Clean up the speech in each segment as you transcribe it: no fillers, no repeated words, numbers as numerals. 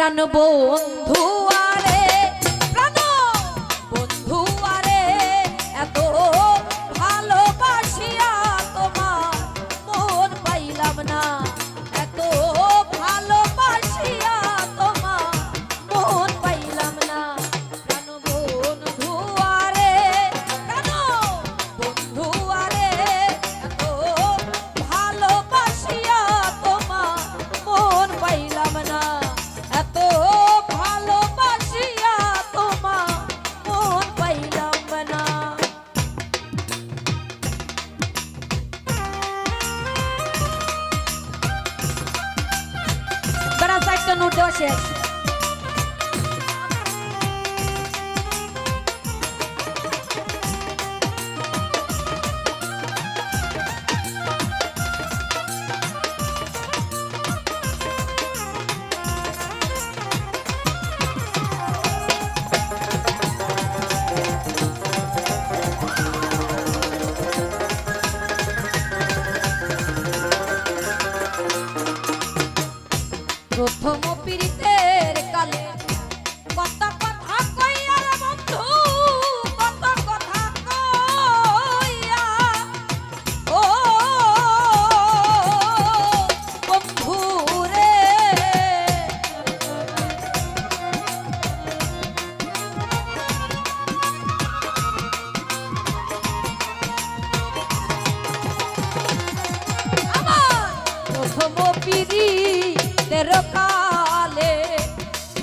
প্রাণ বন্ধু আরে প্রাণ বন্ধু আরে এত ভালোবাসিয়া তোমার মন পাইলাম না এত ভালোবাসিয়া তোমার মন পাইলাম না প্রাণ বন্ধু আরে প্রাণ বন্ধু আরে এত ভালোবাসিয়া তোমার মন পাইলাম না এত ভালোবাসিয়া তোমার মন পাইলাম না বড় একটা নোট দেওয়া শেষ প্রথম পীড়িতের কালে কত কথা কইয়া রে বন্ধু কত কথা কইয়া ও বন্ধু রে আমার প্রথম পীড়িতের কালে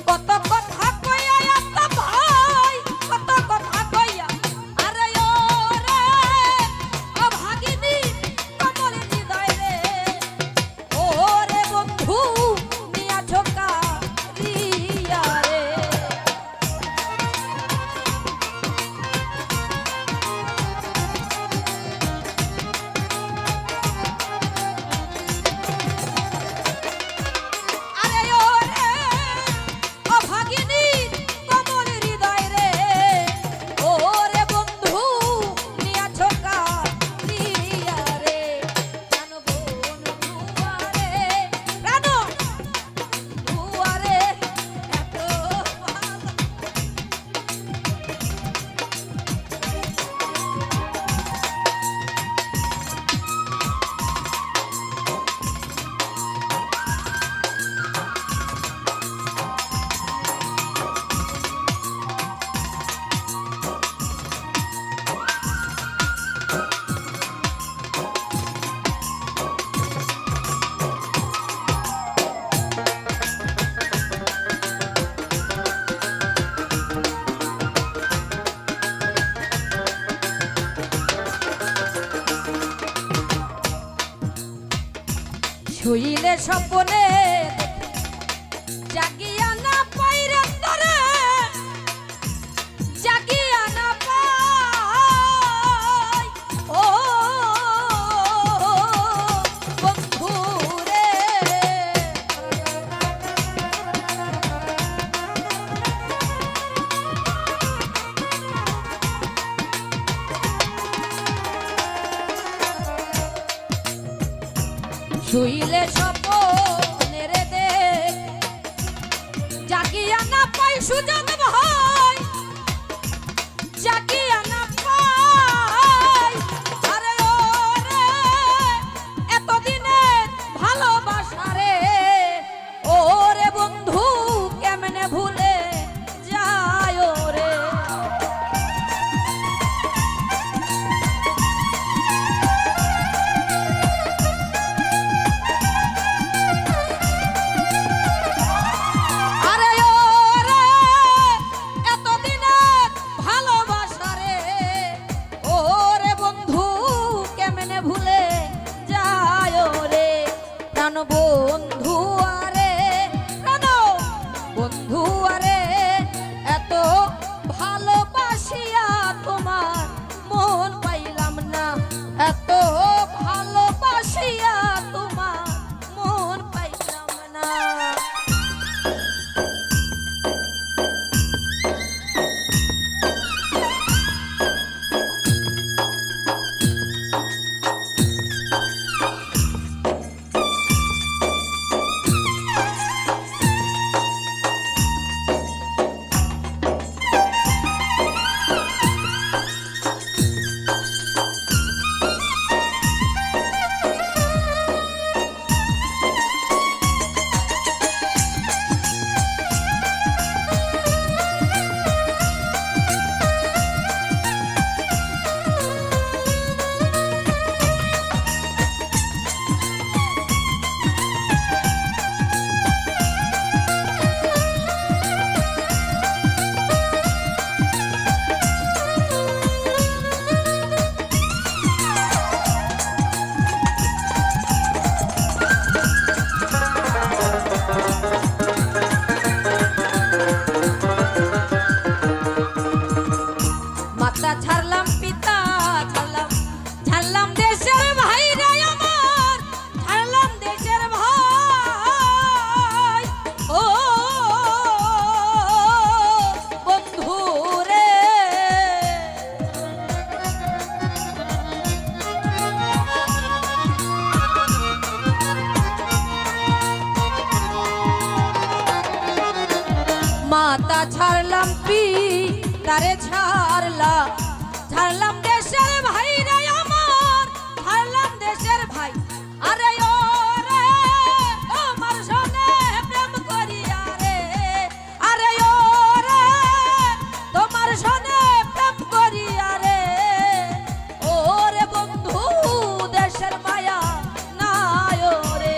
কত কথা কইয়া একটা ভাই কত কথা কইয়া আরে ও রে ও ভাগিনী কমল হৃদয় রে ও রে বন্ধু নিয়া ঝোকা রিয়া রে আরে ও রে ও ভাগিনী কমল হৃদয় রে ও রে বন্ধু নিয়া ঝোকা রিয়া রে প্রাণ বন্ধু আরে প্রাণ বন্ধু আরে এত ভালো শুইলে স্বপ্নে জাগিয়া না পাই রে তরে জাগিয়া না পাই ও বন্ধু রে শুইলে স্বপ্নে রে দেখ জাগিয়া না পাই সুযোগ ভাই জাগিয়া না পাই আরে ও রে এতদিনে ভালোবাসা রে ও রে বন্ধু কেমনে ভুলে যায় ও রে আরে ও রে এতদিনের ভালোবাসা রে ও রে বন্ধু কেমনে ভুলে যায় ও রে প্রাণ বন্ধু আরে প্রাণ বন্ধু আরে এত ভালোবাসিয়া তোমার মন পাইলাম না এত ভালোবাসিয়া তোমার মন পাইলাম না মাতা ছাড়লাম তারে ছাড়লাম দেশের ভাই রে আমার, ছাড়লাম দেশের ভাই। আরে ও রে তোমার সনে প্রেম করিয়া রে, আরে ও রে তোমার সনে প্রেম করিয়া রে, ও রে বন্ধু দেশের মায়া নাই ও রে।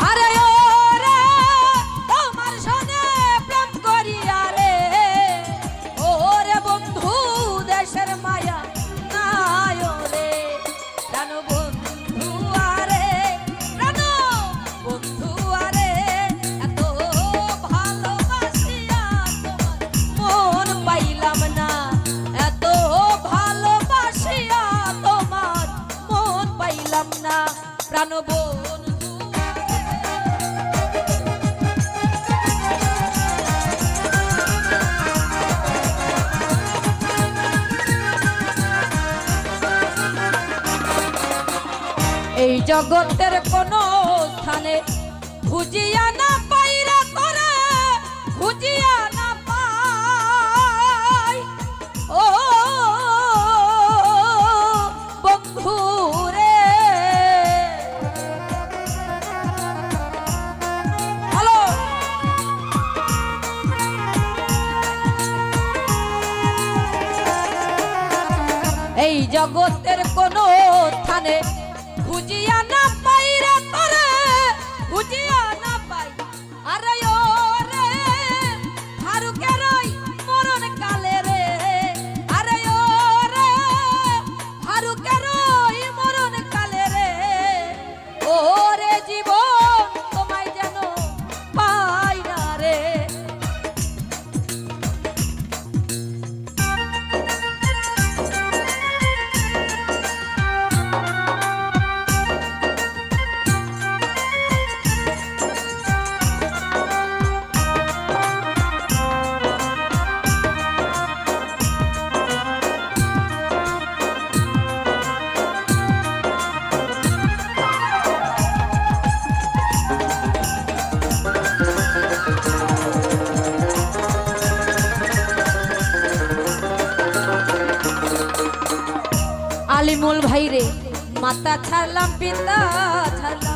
আরে ও রে তোমার সনে প্রেম করিয়া রে, ও রে বন্ধু দেশের মায়া নাই ও রে। প্রাণ বন্ধু আরে, প্রাণ বন্ধু আরে, এত ভালোবাসিয়া তোমার মন পাইলাম না, এত ভালোবাসিয়া তোমার মন পাইলাম না। প্রাণ বন্ধু এই জগতের কোন স্থানে খুঁজিয়া না পাইরা তোরে, খুঁজিয়া না পাই ও বন্ধু রে। হ্যালো, এই জগতের কোন স্থানে খুঁজিয়া না পাই রে তোরে, খুঁজিয়া না পাই। আরে ও রে ফারুকের ওই মরণ কালে রে, আরে ও রে ফারুকের ওই মরণ কালে রে, ও রে জীবন তোমায় যেন পাই না রে। আলিমুল ভাই রে মাতা ছাড়লাম পিতা ছাড়লাম